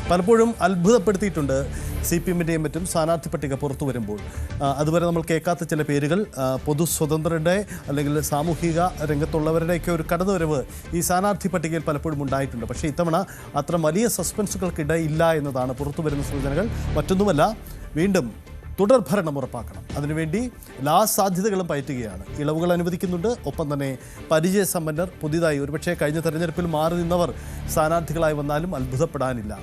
പലപ്പോഴും അത്ഭുതപ്പെടുത്തിയിട്ടുണ്ട് CPM-ൻ്റെയും മറ്റും സ്ഥാനാർത്ഥി പട്ടിക പുറത്തു വരുമ്പോൾ. അതുവരെ നമ്മൾ കേൾക്കാത്ത ചില പേരുകൾ, പൊതു സ്വതന്ത്രരുടെ അല്ലെങ്കിൽ സാമൂഹിക രംഗത്തുള്ളവരുടെയൊക്കെ ഒരു കടന്നുവരവ് ഈ സ്ഥാനാർത്ഥി പട്ടികയിൽ പലപ്പോഴും ഉണ്ടായിട്ടുണ്ട്. പക്ഷേ ഇത്തവണ അത്ര വലിയ സസ്പെൻസുകൾക്കിടയില്ല എന്നതാണ് പുറത്തു വരുന്ന സൂചനകൾ. മറ്റൊന്നുമല്ല, വീണ്ടും തുടർഭരണം ഉറപ്പാക്കണം. അതിനുവേണ്ടി എല്ലാ സാധ്യതകളും പയറ്റുകയാണ്. ഇളവുകൾ അനുവദിക്കുന്നുണ്ട്. ഒപ്പം തന്നെ പരിചയസമ്പന്നർ പുതിയതായി ഒരുപക്ഷെ കഴിഞ്ഞ തെരഞ്ഞെടുപ്പിൽ മാറി നിന്നവർ സ്ഥാനാർത്ഥികളായി വന്നാലും അത്ഭുതപ്പെടാനില്ല.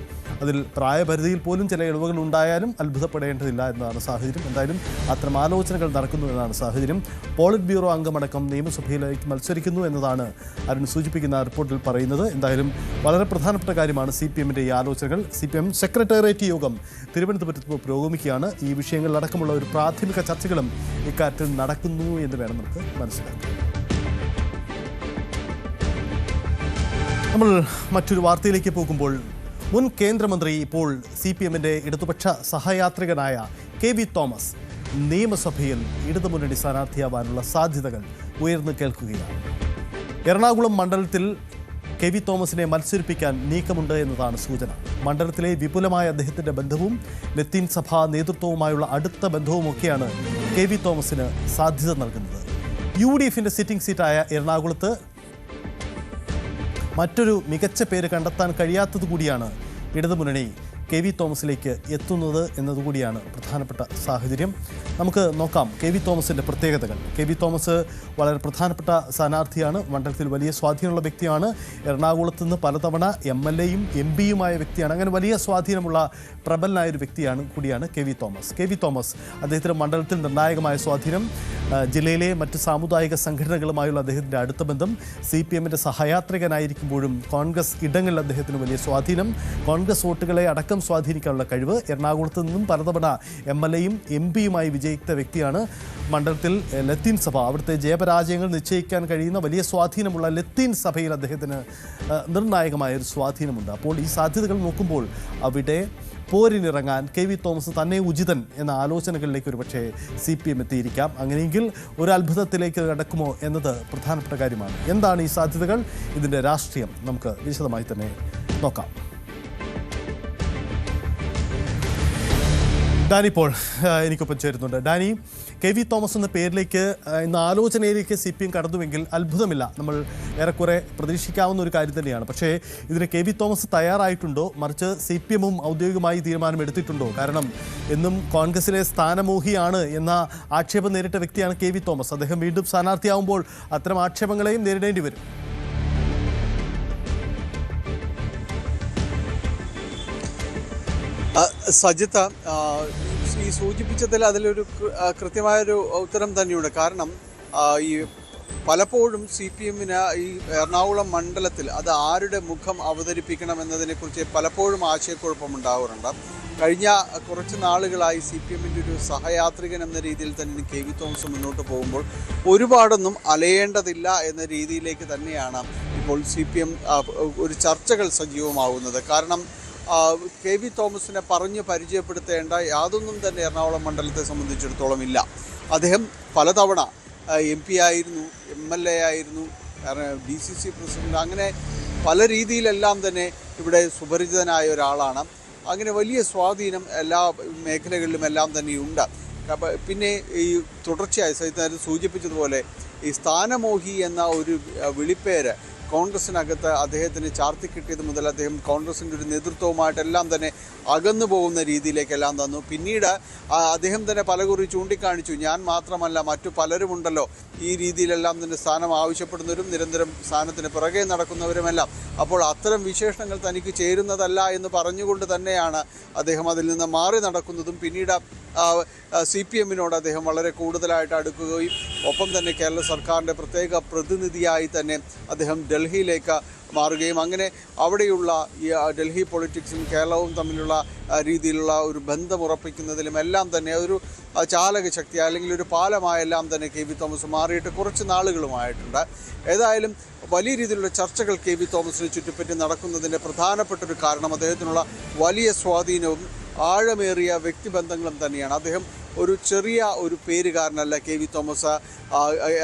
അതിൽ പ്രായപരിധിയിൽ പോലും ചില ഇളവുകൾ ഉണ്ടായാലും അത്ഭുതപ്പെടേണ്ടതില്ല എന്നതാണ് സാഹചര്യം. എന്തായാലും അത്തരം ആലോചനകൾ നടക്കുന്നു എന്നതാണ് സാഹചര്യം. പോളിറ്റ് ബ്യൂറോ അംഗമടക്കം നിയമസഭയിലേക്ക് മത്സരിക്കുന്നു എന്നതാണ് അരുൺ സൂചിപ്പിക്കുന്ന റിപ്പോർട്ടിൽ പറയുന്നത്. എന്തായാലും വളരെ പ്രധാനപ്പെട്ട കാര്യമാണ് CPM-ൻ്റെ ഈ ആലോചനകൾ. CPM സെക്രട്ടേറിയറ്റ് യോഗം തിരുവനന്തപുരത്ത് പുരോഗമിക്കുകയാണ്. ഈ വിഷയങ്ങളിലടക്കമുള്ള ഒരു പ്രാഥമിക ചർച്ചകളും ഇക്കാര്യത്തിൽ നടക്കുന്നു എന്ന് വേണം നമുക്ക് മനസ്സിലാക്കാം. നമ്മൾ മറ്റൊരു വാർത്തയിലേക്ക് പോകുമ്പോൾ, മുൻ കേന്ദ്രമന്ത്രി ഇപ്പോൾ CPM-ൻ്റെ ഇടതുപക്ഷ സഹയാത്രികനായ KV തോമസ് നിയമസഭയിൽ ഇടതുമുന്നണി സ്ഥാനാർത്ഥിയാവാനുള്ള സാധ്യതകൾ ഉയർന്നു കേൾക്കുകയാണ്. എറണാകുളം മണ്ഡലത്തിൽ KV തോമസിനെ മത്സരിപ്പിക്കാൻ നീക്കമുണ്ട് എന്നതാണ് സൂചന. മണ്ഡലത്തിലെ വിപുലമായ അദ്ദേഹത്തിൻ്റെ ബന്ധവും ലത്തീൻ സഭാ നേതൃത്വവുമായുള്ള അടുത്ത ബന്ധവുമൊക്കെയാണ് KV തോമസിന് സാധ്യത നൽകുന്നത്. UDF-ൻ്റെ സിറ്റിംഗ് സീറ്റായ എറണാകുളത്ത് മറ്റൊരു മികച്ച പേര് കണ്ടെത്താൻ കഴിയാത്തതുകൂടിയാണ് ഇടതുമുന്നണി KV തോമസിലേക്ക് എത്തുന്നത് എന്നതുകൂടിയാണ് പ്രധാനപ്പെട്ട സാഹചര്യം. നമുക്ക് നോക്കാം KV തോമസിൻ്റെ പ്രത്യേകതകൾ. KV തോമസ് വളരെ പ്രധാനപ്പെട്ട സ്ഥാനാർത്ഥിയാണ്. മണ്ഡലത്തിൽ വലിയ സ്വാധീനമുള്ള വ്യക്തിയാണ്. എറണാകുളത്ത് നിന്ന് പലതവണ MLA-യും MP-യുമായ വ്യക്തിയാണ്. അങ്ങനെ വലിയ സ്വാധീനമുള്ള പ്രബലനായൊരു വ്യക്തിയാണ് കൂടിയാണ് KV തോമസ്. KV തോമസ് അദ്ദേഹത്തിൻ്റെ മണ്ഡലത്തിൽ നിർണായകമായ സ്വാധീനം, ജില്ലയിലെ മറ്റ് സാമുദായിക സംഘടനകളുമായുള്ള അദ്ദേഹത്തിൻ്റെ അടുത്ത ബന്ധം, CPM-ൻ്റെ സഹയാത്രികനായിരിക്കുമ്പോഴും കോൺഗ്രസ് ഇടങ്ങളിൽ അദ്ദേഹത്തിന് വലിയ സ്വാധീനം, കോൺഗ്രസ് വോട്ടുകളെ അടക്കം സ്വാധീനിക്കാനുള്ള കഴിവ്. എറണാകുളത്ത് നിന്നും പലതവണ MLA-യും MP-യുമായി വിജയിച്ച വ്യക്തിയാണ്. മണ്ഡലത്തിൽ ലത്തീൻ സഭ, അവിടുത്തെ ജയപരാജയങ്ങൾ നിശ്ചയിക്കാൻ കഴിയുന്ന വലിയ സ്വാധീനമുള്ള ലത്തീൻ സഭയിൽ അദ്ദേഹത്തിന് നിർണായകമായ ഒരു സ്വാധീനമുണ്ട്. അപ്പോൾ ഈ സാധ്യതകൾ നോക്കുമ്പോൾ അവിടെ പോരിനിറങ്ങാൻ KV തോമസ് തന്നെ ഉചിതൻ എന്ന ആലോചനകളിലേക്ക് ഒരുപക്ഷെ CPM എത്തിയിരിക്കാം. അങ്ങനെയെങ്കിൽ ഒരു അത്ഭുതത്തിലേക്ക് കടക്കുമോ എന്നത് പ്രധാനപ്പെട്ട കാര്യമാണ്. എന്താണ് ഈ സാധ്യതകൾ, ഇതിൻ്റെ രാഷ്ട്രീയം നമുക്ക് വിശദമായി തന്നെ നോക്കാം. ഡാനി ഇപ്പോൾ എനിക്കൊപ്പം ചേരുന്നുണ്ട്. ഡാനി, KV തോമസ് എന്ന പേരിലേക്ക് ഇന്ന് ആലോചനയിലേക്ക് CPM കടന്നുവെങ്കിൽ അത്ഭുതമില്ല. നമ്മൾ ഏറെക്കുറെ പ്രതീക്ഷിക്കാവുന്ന ഒരു കാര്യം തന്നെയാണ്. പക്ഷേ ഇതിന് KV തോമസ് തയ്യാറായിട്ടുണ്ടോ, മറിച്ച് CPM-ഉം ഔദ്യോഗികമായി തീരുമാനമെടുത്തിട്ടുണ്ടോ? കാരണം എന്നും കോൺഗ്രസിലെ സ്ഥാനമോഹിയാണ് എന്ന ആക്ഷേപം നേരിട്ട വ്യക്തിയാണ് KV തോമസ്. അദ്ദേഹം വീണ്ടും സ്ഥാനാർത്ഥിയാവുമ്പോൾ അത്തരം ആക്ഷേപങ്ങളെയും നേരിടേണ്ടി വരും. സജിത്ത, ഈ സൂചിപ്പിച്ചതിൽ അതിലൊരു കൃത്യമായൊരു ഉത്തരം തന്നെയുണ്ട്. കാരണം ഈ പലപ്പോഴും CPM-ന് ഈ എറണാകുളം മണ്ഡലത്തിൽ അത് ആരുടെ മുഖം അവതരിപ്പിക്കണം എന്നതിനെക്കുറിച്ച് പലപ്പോഴും ആശയക്കുഴപ്പമുണ്ടാകാറുണ്ട്. കഴിഞ്ഞ കുറച്ച് നാളുകളായി CPM-ൻ്റെ ഒരു സഹയാത്രികൻ എന്ന രീതിയിൽ തന്നെ KV തോമസ് മുന്നോട്ട് പോകുമ്പോൾ ഒരുപാടൊന്നും അലയേണ്ടതില്ല എന്ന രീതിയിലേക്ക് തന്നെയാണ് ഇപ്പോൾ CPM ഒരു ചർച്ചകൾ സജീവമാകുന്നത്. കാരണം KV തോമസിനെ പറഞ്ഞ് പരിചയപ്പെടുത്തേണ്ട യാതൊന്നും തന്നെ എറണാകുളം മണ്ഡലത്തെ സംബന്ധിച്ചിടത്തോളം ഇല്ല. അദ്ദേഹം പലതവണ MP ആയിരുന്നു, MLA ആയിരുന്നു, DCC പ്രസിഡന്റ്, അങ്ങനെ പല രീതിയിലെല്ലാം തന്നെ ഇവിടെ സുപരിചിതനായ ഒരാളാണ്. അങ്ങനെ വലിയ സ്വാധീനം എല്ലാ മേഖലകളിലും എല്ലാം തന്നെയുണ്ട്. പിന്നെ ഈ തുടർച്ചയായി സഹിതം സൂചിപ്പിച്ചതുപോലെ ഈ സ്ഥാനമോഹി എന്ന ഒരു വിളിപ്പേര് കോൺഗ്രസിനകത്ത് അദ്ദേഹത്തിന് ചാർത്തി കിട്ടിയത് മുതൽ അദ്ദേഹം കോൺഗ്രസിൻ്റെ ഒരു നേതൃത്വവുമായിട്ടെല്ലാം തന്നെ അകന്നു പോകുന്ന രീതിയിലേക്കെല്ലാം തന്നു. പിന്നീട് അദ്ദേഹം തന്നെ പലകുറി ചൂണ്ടിക്കാണിച്ചു, ഞാൻ മാത്രമല്ല മറ്റു പലരുമുണ്ടല്ലോ ഈ രീതിയിലെല്ലാം തന്നെ സ്ഥാനം ആവശ്യപ്പെടുന്നവരും നിരന്തരം സ്ഥാനത്തിന് പിറകെ നടക്കുന്നവരുമെല്ലാം. അപ്പോൾ അത്തരം വിശേഷണങ്ങൾ തനിക്ക് ചേരുന്നതല്ല എന്ന് പറഞ്ഞുകൊണ്ട് തന്നെയാണ് അദ്ദേഹം അതിൽ നിന്ന് മാറി നടക്കുന്നതും. പിന്നീട് CPM-നോട് അദ്ദേഹം വളരെ കൂടുതലായിട്ട് അടുക്കുകയും ഒപ്പം തന്നെ കേരള സർക്കാരിൻ്റെ പ്രത്യേക പ്രതിനിധിയായി തന്നെ അദ്ദേഹം ഡൽഹിയിലേക്ക് മാറുകയും അങ്ങനെ അവിടെയുള്ള ഈ ഡൽഹി പൊളിറ്റിക്സും കേരളവും തമ്മിലുള്ള രീതിയിലുള്ള ഒരു ബന്ധം ഉറപ്പിക്കുന്നതിലും എല്ലാം തന്നെ ഒരു ചാലക ശക്തി അല്ലെങ്കിൽ ഒരു പാലമായെല്ലാം തന്നെ KV തോമസ് മാറിയിട്ട് കുറച്ച് നാളുകളുമായിട്ടുണ്ട്. ഏതായാലും വലിയ രീതിയിലുള്ള ചർച്ചകൾ KV തോമസിനെ ചുറ്റിപ്പറ്റി നടക്കുന്നതിൻ്റെ പ്രധാനപ്പെട്ടൊരു കാരണം അദ്ദേഹത്തിനുള്ള വലിയ സ്വാധീനവും ആഴമേറിയ വ്യക്തിബന്ധങ്ങളും തന്നെയാണ്. അദ്ദേഹം ഒരു ചെറിയ ഒരു പേരുകാരനല്ല KV തോമസ്.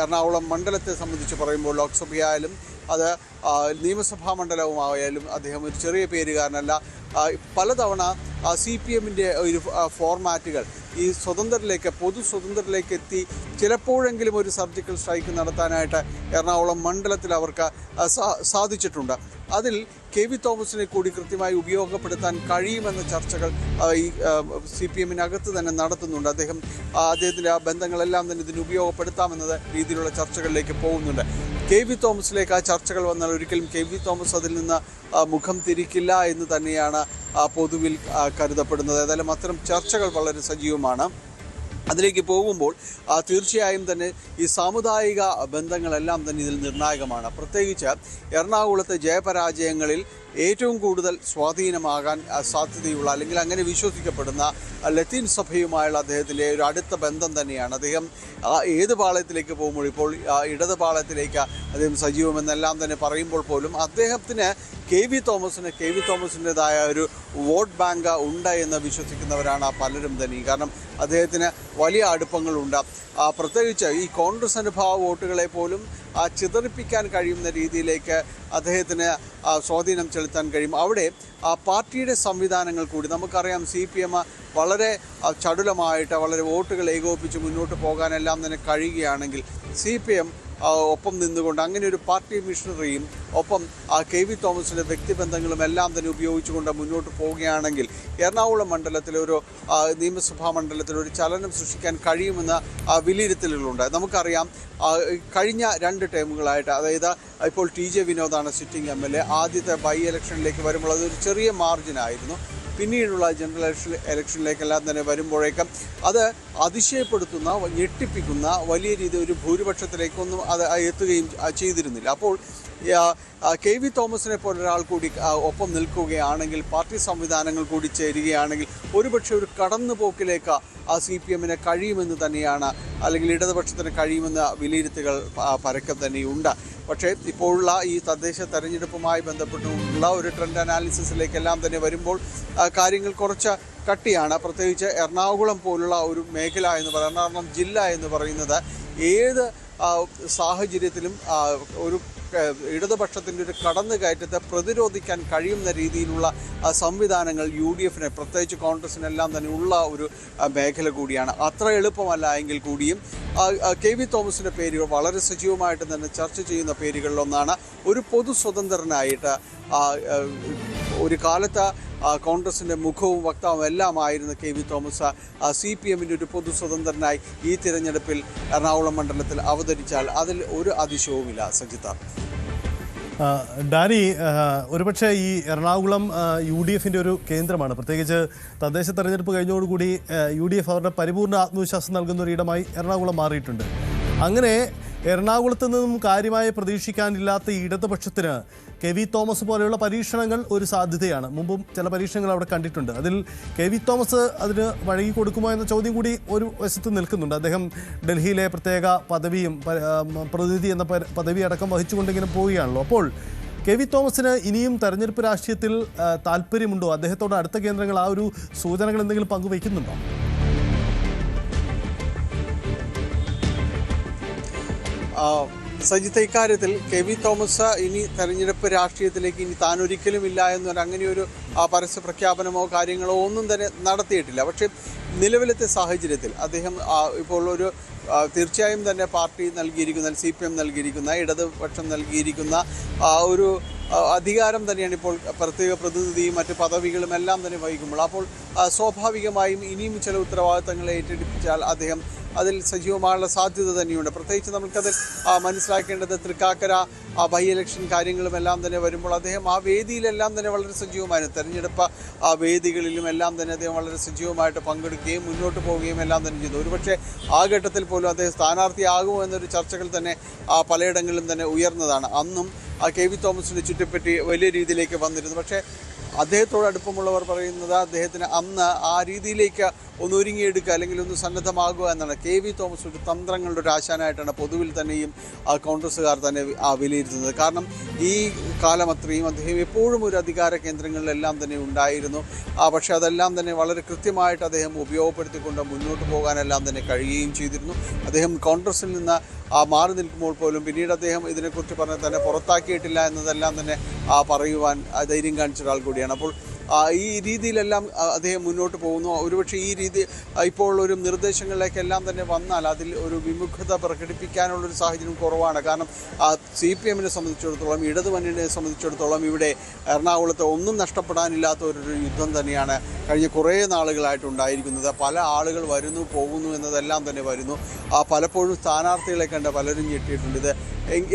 എറണാകുളം മണ്ഡലത്തെ സംബന്ധിച്ച് പറയുമ്പോൾ ലോക്സഭയായാലും അത് നിയമസഭാ മണ്ഡലവുമായാലും അദ്ദേഹം ഒരു ചെറിയ പേരുകാരനല്ല. പലതവണ CPM-ൻ്റെ ഒരു ഫോർമാറ്റുകൾ ഈ പൊതു സ്വതന്ത്രരിലേക്ക് എത്തി ചിലപ്പോഴെങ്കിലും ഒരു സർജിക്കൽ സ്ട്രൈക്ക് നടത്താനായിട്ട് എറണാകുളം മണ്ഡലത്തിൽ അവർക്ക് സാധിച്ചിട്ടുണ്ട്. അതിൽ KV തോമസിനെ കൂടി കൃത്യമായി ഉപയോഗപ്പെടുത്താൻ കഴിയുമെന്ന ചർച്ചകൾ ഈ CPM-നകത്ത് തന്നെ നടത്തുന്നുണ്ട്. അദ്ദേഹത്തിൻ്റെ ആ ബന്ധങ്ങളെല്ലാം തന്നെ ഇതിന് ഉപയോഗപ്പെടുത്താമെന്ന രീതിയിലുള്ള ചർച്ചകളിലേക്ക് പോകുന്നുണ്ട്. KV തോമസിലേക്ക് ആ ചർച്ചകൾ വന്നാൽ ഒരിക്കലും KV തോമസ് അതിൽ നിന്ന് മുഖം തിരിക്കില്ല എന്ന് തന്നെയാണ് പൊതുവിൽ കരുതപ്പെടുന്നത്. ഏതായാലും അത്തരം ചർച്ചകൾ വളരെ സജീവമാണ്. അതിലേക്ക് പോകുമ്പോൾ തീർച്ചയായും തന്നെ ഈ സാമുദായിക ബന്ധങ്ങളെല്ലാം തന്നെ ഇതിൽ നിർണായകമാണ്. പ്രത്യേകിച്ച് എറണാകുളത്തെ ജയപരാജയങ്ങളിൽ ഏറ്റവും കൂടുതൽ സ്വാധീനമാകാൻ സാധ്യതയുള്ള അല്ലെങ്കിൽ അങ്ങനെ വിശ്വസിക്കപ്പെടുന്ന ലത്തീൻ സഭയുമായുള്ള അദ്ദേഹത്തിൻ്റെ ഒരു അടുത്ത ബന്ധം തന്നെയാണ്. അദ്ദേഹം ഏത് പാളയത്തിലേക്ക് പോകുമ്പോൾ ഇപ്പോൾ ഇടത് പാളയത്തിലേക്ക് അദ്ദേഹം സജീവമെന്നെല്ലാം തന്നെ പറയുമ്പോൾ പോലും അദ്ദേഹത്തിന് KV തോമസിൻ്റെതായ ഒരു വോട്ട് ബാങ്ക് ഉണ്ട് എന്ന് വിശ്വസിക്കുന്നവരാണ് പലരും തന്നെ. കാരണം അദ്ദേഹത്തിന് വലിയ അടുപ്പങ്ങളുണ്ട്. പ്രത്യേകിച്ച് ഈ കോൺഗ്രസ് അനുഭാവ വോട്ടുകളെ പോലും ചിതറിപ്പിക്കാൻ കഴിയുന്ന രീതിയിലേക്ക് അദ്ദേഹത്തിന് സ്വാധീനം ചെലുത്താൻ കഴിയും. അവിടെ പാർട്ടിയുടെ സംവിധാനങ്ങൾ കൂടി നമുക്കറിയാം. CPM വളരെ ചടുലമായിട്ട് വളരെ വോട്ടുകൾ ഏകോപിപ്പിച്ച് മുന്നോട്ട് പോകാനെല്ലാം തന്നെ കഴിയുകയാണെങ്കിൽ CPM ഒപ്പം നിന്നുകൊണ്ട് അങ്ങനെ ഒരു പാർട്ടി മിഷണറിയും ഒപ്പം KV തോമസിൻ്റെ വ്യക്തിബന്ധങ്ങളും എല്ലാം തന്നെ ഉപയോഗിച്ചുകൊണ്ട് മുന്നോട്ട് പോവുകയാണെങ്കിൽ എറണാകുളം മണ്ഡലത്തിലെ ഒരു നിയമസഭാ മണ്ഡലത്തിൽ ഒരു ചലനം സൃഷ്ടിക്കാൻ കഴിയുമെന്ന വിലയിരുത്തലുകളുണ്ട്. നമുക്കറിയാം കഴിഞ്ഞ 2 ടേമുകളായിട്ട്, അതായത് ഇപ്പോൾ TJ വിനോദാണ് സിറ്റിംഗ് MLA. ആദ്യത്തെ ബൈ ഇലക്ഷനിലേക്ക് വരുമ്പോൾ അതൊരു ചെറിയ മാർജിനായിരുന്നു. പിന്നീടുള്ള ജനറൽ ഇലക്ഷനിലേക്കെല്ലാം തന്നെ വരുമ്പോഴേക്കും അത് അതിശയപ്പെടുത്തുന്ന ഞെട്ടിപ്പിക്കുന്ന വലിയ രീതി ഒരു ഭൂരിപക്ഷത്തിലേക്കൊന്നും അത് എത്തുകയും ചെയ്തിരുന്നില്ല. അപ്പോൾ KV തോമസിനെ പോലെ ഒരാൾ കൂടി ഒപ്പം നിൽക്കുകയാണെങ്കിൽ, പാർട്ടി സംവിധാനങ്ങൾ കൂടി ചേരുകയാണെങ്കിൽ ഒരുപക്ഷെ ഒരു കടന്നുപോക്കിലേക്ക് CPM-ന് കഴിയുമെന്ന് തന്നെയാണ്, അല്ലെങ്കിൽ ഇടതുപക്ഷത്തിന് കഴിയുമെന്ന വിലയിരുത്തലുകൾ പരക്കം തന്നെയുണ്ട്. പക്ഷേ ഇപ്പോഴുള്ള ഈ തദ്ദേശ തെരഞ്ഞെടുപ്പുമായി ബന്ധപ്പെട്ടുള്ള ഒരു ട്രെൻഡ് അനാലിസിസിലേക്കെല്ലാം തന്നെ വരുമ്പോൾ കാര്യങ്ങൾ കുറച്ച് കട്ടിയാണ്. പ്രത്യേകിച്ച് എറണാകുളം പോലുള്ള ഒരു മേഖല എറണാകുളം ജില്ല എന്ന് പറയുന്നത് ഏത് സാഹചര്യത്തിലും ഒരു ഇടതുപക്ഷത്തിൻ്റെ ഒരു കടന്നുകയറ്റത്തെ പ്രതിരോധിക്കാൻ കഴിയുന്ന രീതിയിലുള്ള സംവിധാനങ്ങൾ UDF-ന് പ്രത്യേകിച്ച് കോൺഗ്രസിനെല്ലാം തന്നെ ഉള്ള ഒരു മേഖല കൂടിയാണ്. അത്ര എളുപ്പമല്ല എങ്കിൽ കൂടിയും KV തോമസിൻ്റെ പേരുകൾ വളരെ സജീവമായിട്ട് തന്നെ ചർച്ച ചെയ്യുന്ന പേരുകളിലൊന്നാണ്. ഒരു പൊതു സ്വതന്ത്രനായിട്ട് ഒരു കാലത്ത് കോൺഗ്രസിൻ്റെ മുഖവും വക്താവും എല്ലാമായിരുന്ന KV തോമസ് CPM-ൻ്റെ ഒരു പൊതു സ്വതന്ത്രനായി ഈ തിരഞ്ഞെടുപ്പിൽ എറണാകുളം മണ്ഡലത്തിൽ അവതരിച്ചാൽ അതിൽ ഒരു അതിശയവുമില്ല. സജിത, ഡാനി, ഒരുപക്ഷെ ഈ എറണാകുളം UDF-ൻ്റെ ഒരു കേന്ദ്രമാണ്. പ്രത്യേകിച്ച് തദ്ദേശ തെരഞ്ഞെടുപ്പ് കഴിഞ്ഞതോടുകൂടി UDF അവരുടെ പരിപൂർണ്ണ ആത്മവിശ്വാസം നൽകുന്ന ഒരിടമായി എറണാകുളം മാറിയിട്ടുണ്ട്. അങ്ങനെ എറണാകുളത്ത് നിന്നും കാര്യമായി പ്രതീക്ഷിക്കാനില്ലാത്ത ഇടതുപക്ഷത്തിന് KV തോമസ് പോലെയുള്ള പരീക്ഷണങ്ങൾ ഒരു സാധ്യതയാണ്. മുമ്പും ചില പരീക്ഷണങ്ങൾ അവിടെ കണ്ടിട്ടുണ്ട്. അതിൽ KV തോമസ് അതിന് വഴങ്ങി കൊടുക്കുമോ എന്ന ചോദ്യം കൂടി ഒരു വശത്ത് നിൽക്കുന്നുണ്ട്. അദ്ദേഹം ഡൽഹിയിലെ പ്രത്യേക പദവിയും പ്രതിനിധി എന്ന പദവി അടക്കം വഹിച്ചുകൊണ്ടിങ്ങനെ പോവുകയാണല്ലോ. അപ്പോൾ KV തോമസിന് ഇനിയും തെരഞ്ഞെടുപ്പ് രാഷ്ട്രീയത്തിൽ താല്പര്യമുണ്ടോ? അദ്ദേഹത്തോട് അടുത്ത കേന്ദ്രങ്ങൾ ആ ഒരു സൂചനകൾ എന്തെങ്കിലും പങ്കുവയ്ക്കുന്നുണ്ടോ? സജിത്ത്, ഇക്കാര്യത്തിൽ KV തോമസ് ഇനി തെരഞ്ഞെടുപ്പ് രാഷ്ട്രീയത്തിലേക്ക് ഇനി താൻ ഒരിക്കലും ഇല്ല എന്നൊരു അങ്ങനെയൊരു പരസ്യ പ്രഖ്യാപനമോ കാര്യങ്ങളോ ഒന്നും തന്നെ നടത്തിയിട്ടില്ല. പക്ഷേ നിലവിലത്തെ സാഹചര്യത്തിൽ അദ്ദേഹം ഇപ്പോൾ ഒരു തീർച്ചയായും തന്നെ പാർട്ടി നൽകിയിരിക്കുന്ന, CPM നൽകിയിരിക്കുന്ന, ഇടതുപക്ഷം നൽകിയിരിക്കുന്ന ഒരു അധികാരം തന്നെയാണ് ഇപ്പോൾ പ്രത്യേക പ്രതിനിധിയും മറ്റ് പദവികളും എല്ലാം തന്നെ വഹിക്കുമ്പോൾ. അപ്പോൾ സ്വാഭാവികമായും ഇനിയും ചില ഉത്തരവാദിത്തങ്ങൾ ഏറ്റെടുപ്പിച്ചാൽ അദ്ദേഹം അതിൽ സജീവമായുള്ള സാധ്യത തന്നെയുണ്ട്. പ്രത്യേകിച്ച് നമുക്കതിൽ മനസ്സിലാക്കേണ്ടത് തൃക്കാക്കര ബൈ ഇലക്ഷൻ കാര്യങ്ങളും എല്ലാം തന്നെ വരുമ്പോൾ അദ്ദേഹം ആ വേദിയിലെല്ലാം തന്നെ വളരെ സജീവമായിരുന്നു. തെരഞ്ഞെടുപ്പ് വേദികളിലും എല്ലാം തന്നെ അദ്ദേഹം വളരെ സജീവമായിട്ട് പങ്കെടുക്കുകയും മുന്നോട്ട് പോവുകയും എല്ലാം തന്നെ ചെയ്തു. ഒരുപക്ഷെ ആ ഘട്ടത്തിൽ പോലും അദ്ദേഹം സ്ഥാനാർത്ഥിയാകുമോ എന്നൊരു ചർച്ചകൾ തന്നെ പലയിടങ്ങളിലും തന്നെ ഉയർന്നതാണ്. അന്നും KV തോമസിനെ ചുറ്റിപ്പറ്റി വലിയ രീതിയിലേക്ക് വന്നിരുന്നു. പക്ഷേ അദ്ദേഹത്തോട് അടുപ്പമുള്ളവർ പറയുന്നത് അദ്ദേഹത്തിന് അന്ന് ആ രീതിയിലേക്ക് ഒന്ന് ഒരുങ്ങിയെടുക്കുക അല്ലെങ്കിൽ ഒന്ന് സന്നദ്ധമാകുക എന്നാണ്. KV തോമസ് ഒരു തന്ത്രങ്ങളുടെ ഒരു ആശാനായിട്ടാണ് പൊതുവിൽ തന്നെയും കോൺഗ്രസ്സുകാർ തന്നെ വിലയിരുത്തുന്നത്. കാരണം ഈ കാലം അത്രയും അദ്ദേഹം എപ്പോഴും ഒരു അധികാര കേന്ദ്രങ്ങളിലെല്ലാം തന്നെ ഉണ്ടായിരുന്നു. പക്ഷേ അതെല്ലാം തന്നെ വളരെ കൃത്യമായിട്ട് അദ്ദേഹം ഉപയോഗപ്പെടുത്തിക്കൊണ്ട് മുന്നോട്ട് പോകാനെല്ലാം തന്നെ കഴിയുകയും ചെയ്തിരുന്നു. അദ്ദേഹം കോൺഗ്രസിൽ നിന്ന് മാറി നിൽക്കുമ്പോൾ പോലും പിന്നീട് അദ്ദേഹം ഇതിനെക്കുറിച്ച് പറഞ്ഞ് തന്നെ പുറത്താക്കിയിട്ടില്ല എന്നതെല്ലാം തന്നെ പറയുവാൻ ധൈര്യം കാണിച്ച ഒരാൾ കൂടിയാണ്. അപ്പോൾ ഈ രീതിയിലെല്ലാം അദ്ദേഹം മുന്നോട്ട് പോകുന്നു. ഒരുപക്ഷെ ഈ രീതി ഇപ്പോൾ ഒരു നിർദ്ദേശങ്ങളിലേക്കെല്ലാം തന്നെ വന്നാൽ അതിൽ ഒരു വിമുഖത പ്രകടിപ്പിക്കാനുള്ളൊരു സാഹചര്യം കുറവാണ്. കാരണം CPM-നെ സംബന്ധിച്ചിടത്തോളം, ഇടതുമുന്നണിയെ സംബന്ധിച്ചിടത്തോളം ഇവിടെ എറണാകുളത്ത് ഒന്നും നഷ്ടപ്പെടാനില്ലാത്ത ഒരു യുദ്ധം തന്നെയാണ് കഴിഞ്ഞ കുറേ നാളുകളായിട്ടുണ്ടായിരിക്കുന്നത്. പല ആളുകൾ വരുന്നു പോകുന്നു എന്നതെല്ലാം തന്നെ വരുന്നു. പലപ്പോഴും സ്ഥാനാർത്ഥികളെ കണ്ട് പലരും ഞെട്ടിയിട്ടുണ്ട്. ഇത്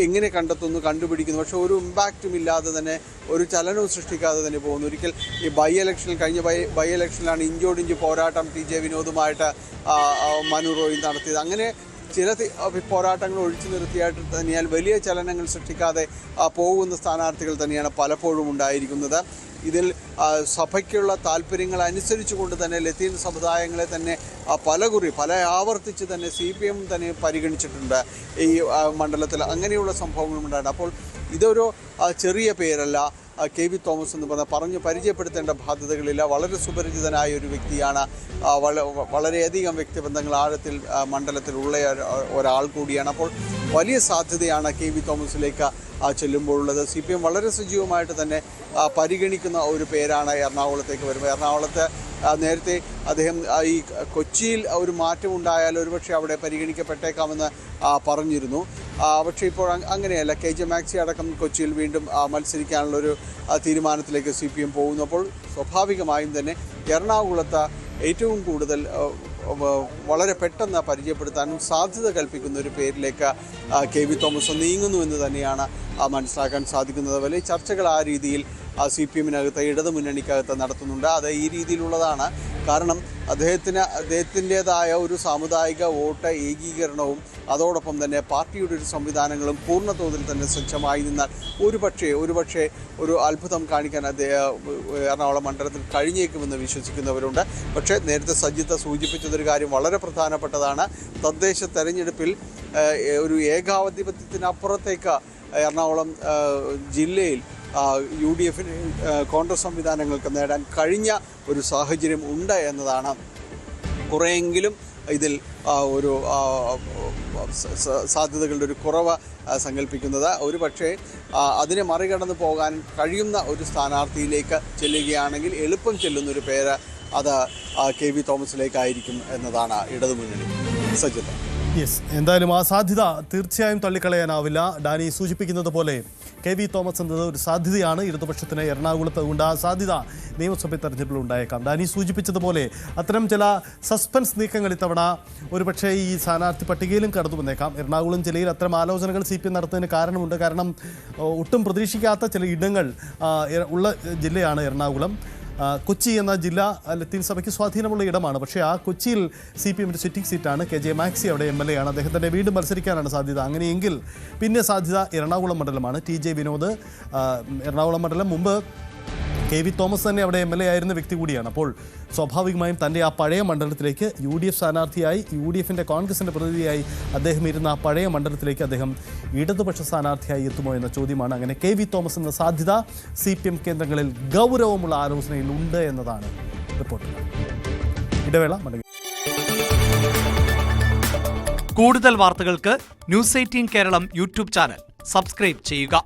എങ്ങനെ കണ്ടെത്തുന്നു, കണ്ടുപിടിക്കുന്നു, പക്ഷേ ഒരു ഇമ്പാക്റ്റും ഇല്ലാതെ തന്നെ, ഒരു ചലനവും സൃഷ്ടിക്കാതെ തന്നെ പോകുന്നു. ഒരിക്കൽ ഈ കഴിഞ്ഞ ബൈ ഇലക്ഷനിലാണ് ഇഞ്ചോടിഞ്ച് പോരാട്ടം TJ വിനോദുമായിട്ട് മനു റോയ് നടത്തിയത്. അങ്ങനെ ചില പോരാട്ടങ്ങൾ ഒഴിച്ചു നിർത്തിയായിട്ട് തന്നെയാൽ വലിയ ചലനങ്ങൾ സൃഷ്ടിക്കാതെ പോകുന്ന സ്ഥാനാർത്ഥികൾ തന്നെയാണ് പലപ്പോഴും ഉണ്ടായിരിക്കുന്നത്. ഇതിൽ സഭയ്ക്കുള്ള താല്പര്യങ്ങൾ അനുസരിച്ചുകൊണ്ട് തന്നെ ലത്തീൻ സമുദായങ്ങളെ തന്നെ പല ആവർത്തിച്ച് തന്നെ CPM തന്നെ പരിഗണിച്ചിട്ടുണ്ട് ഈ മണ്ഡലത്തിൽ. അങ്ങനെയുള്ള സംഭവങ്ങളും ഉണ്ടായിരുന്നു. അപ്പോൾ ഇതൊരു ചെറിയ പേരല്ല. KV തോമസ് എന്ന് പറഞ്ഞ് പരിചയപ്പെടുത്തേണ്ട ബാധ്യതകളില്ല. വളരെ സുപരിചിതനായ ഒരു വ്യക്തിയാണ്. വളരെയധികം വ്യക്തിബന്ധങ്ങൾ ആഴത്തിൽ മണ്ഡലത്തിലുള്ള ഒരാൾ കൂടിയാണ്. അപ്പോൾ വലിയ സാധ്യതയാണ് KV തോമസിലേക്ക് ചെല്ലുമ്പോഴുള്ളത്. CPM വളരെ സജീവമായിട്ട് തന്നെ പരിഗണിക്കുന്ന ഒരു പേരാണ് എറണാകുളത്തേക്ക് വരുമ്പോൾ. എറണാകുളത്ത് നേരത്തെ അദ്ദേഹം ഈ കൊച്ചിയിൽ ഒരു മാറ്റം ഉണ്ടായാൽ ഒരുപക്ഷെ അവിടെ പരിഗണിക്കപ്പെട്ടേക്കാമെന്ന് പറഞ്ഞിരുന്നു. പക്ഷേ ഇപ്പോൾ അങ്ങനെയല്ല. KJ മാക്സി അടക്കം കൊച്ചിയിൽ വീണ്ടും മത്സരിക്കാനുള്ളൊരു തീരുമാനത്തിലേക്ക് CPM പോകുന്നു. അപ്പോൾ സ്വാഭാവികമായും തന്നെ എറണാകുളത്ത് ഏറ്റവും കൂടുതൽ വളരെ പെട്ടെന്ന് പരിചയപ്പെടുത്താനും സാധ്യത കൽപ്പിക്കുന്ന ഒരു പേരിലേക്ക് KV തോമസ് നീങ്ങുന്നു എന്ന് തന്നെയാണ് മനസ്സിലാക്കാൻ സാധിക്കുന്നത്. വലിയ ചർച്ചകൾ ആ രീതിയിൽ CPM-നകത്ത്, ഇടതുമുന്നണിക്കകത്ത് നടത്തുന്നുണ്ട്. അത് ഈ രീതിയിലുള്ളതാണ്. കാരണം അദ്ദേഹത്തിൻ്റേതായ ഒരു സാമുദായിക വോട്ട് ഏകീകരണവും അതോടൊപ്പം തന്നെ പാർട്ടിയുടെ ഒരു സംവിധാനങ്ങളും പൂർണ്ണതോതിൽ തന്നെ സജ്ജമായി നിന്നാൽ ഒരുപക്ഷെ ഒരു അത്ഭുതം കാണിക്കാൻ എറണാകുളം മണ്ഡലത്തിൽ കഴിഞ്ഞേക്കുമെന്ന് വിശ്വസിക്കുന്നവരുണ്ട്. പക്ഷേ നേരത്തെ സജിത്ത് സൂചിപ്പിച്ചതൊരു കാര്യം വളരെ പ്രധാനപ്പെട്ടതാണ്. തദ്ദേശ തെരഞ്ഞെടുപ്പിൽ ഒരു ഏകാധിപത്യത്തിനപ്പുറത്തേക്ക് എറണാകുളം ജില്ലയിൽ UDF-ന് കോൺഗ്രസ് സംവിധാനങ്ങൾക്ക് നേടാൻ കഴിഞ്ഞ ഒരു സാഹചര്യം ഉണ്ട് എന്നതാണ് കുറേയെങ്കിലും ഇതിൽ ഒരു സാധ്യതകളുടെ ഒരു കുറവ് സങ്കല്പിക്കുന്നത്. ഒരു പക്ഷേ അതിനെ മറികടന്ന് പോകാൻ കഴിയുന്ന ഒരു സ്ഥാനാർത്ഥിയിലേക്ക് ചെല്ലുകയാണെങ്കിൽ എളുപ്പം ചെല്ലുന്നൊരു പേര് അത് KV തോമസിലേക്കായിരിക്കും എന്നതാണ് ഇടതുമുന്നണി. സജിത്ത്. എന്തായാലും ആ സാധ്യത തീർച്ചയായും തള്ളിക്കളയാനാവില്ല. ഡാനി സൂചിപ്പിക്കുന്നത് പോലെ KV തോമസ് എന്നത് ഒരു സാധ്യതയാണ് ഇടതുപക്ഷത്തിന് എറണാകുളത്ത്. അതുകൊണ്ട് ആ സാധ്യത നിയമസഭ തെരഞ്ഞെടുപ്പിൽ ഉണ്ടായേക്കാം. ഡാനി സൂചിപ്പിച്ചതുപോലെ അത്തരം ചില സസ്പെൻസ് നീക്കങ്ങൾ ഇത്തവണ ഒരുപക്ഷെ ഈ സ്ഥാനാർത്ഥി പട്ടികയിലും കടന്നു വന്നേക്കാം. എറണാകുളം ജില്ലയിൽ അത്തരം ആലോചനകൾ CPM നടത്തുന്നതിന് കാരണമുണ്ട്. കാരണം ഒട്ടും പ്രതീക്ഷിക്കാത്ത ചില ഇടങ്ങൾ ഉള്ള ജില്ലയാണ് എറണാകുളം. കൊച്ചി എന്ന ജില്ല ലത്തീൻ സഭയ്ക്ക് സ്വാധീനമുള്ള ഇടമാണ്. പക്ഷേ ആ കൊച്ചിയിൽ CPM-ൻ്റെ സിറ്റിംഗ് സീറ്റാണ്. KJ മാക്സി അവിടെ MLA ആണ്. അദ്ദേഹത്തിൻ്റെ വീണ്ടും മത്സരിക്കാനാണ് സാധ്യത. അങ്ങനെയെങ്കിൽ പിന്നെ സാധ്യത എറണാകുളം മണ്ഡലമാണ്. TJ വിനോദ് എറണാകുളം മണ്ഡലം മുമ്പ് KV തോമസ് തന്നെ അവിടെ MLA ആയിരുന്ന വ്യക്തി കൂടിയാണ്. അപ്പോൾ സ്വാഭാവികമായും തൻ്റെ ആ പഴയ മണ്ഡലത്തിലേക്ക് UDF സ്ഥാനാർത്ഥിയായി, UDF-ൻ്റെ കോൺഗ്രസിൻ്റെ പ്രതിനിധിയായി അദ്ദേഹം ഇരുന്ന ആ പഴയ മണ്ഡലത്തിലേക്ക് അദ്ദേഹം ഇടതുപക്ഷ സ്ഥാനാർത്ഥിയായി എത്തുമോ എന്ന ചോദ്യമാണ്. അങ്ങനെ KV തോമസ് എന്ന സാധ്യത CPM കേന്ദ്രങ്ങളിൽ ഗൗരവമുള്ള ആലോചനയിൽ ഉണ്ട് എന്നതാണ് റിപ്പോർട്ടുകൾ. ഇടവേള. കൂടുതൽ വാർത്തകൾക്ക് News 18 Keralam YouTube channel subscribe ചെയ്യുക.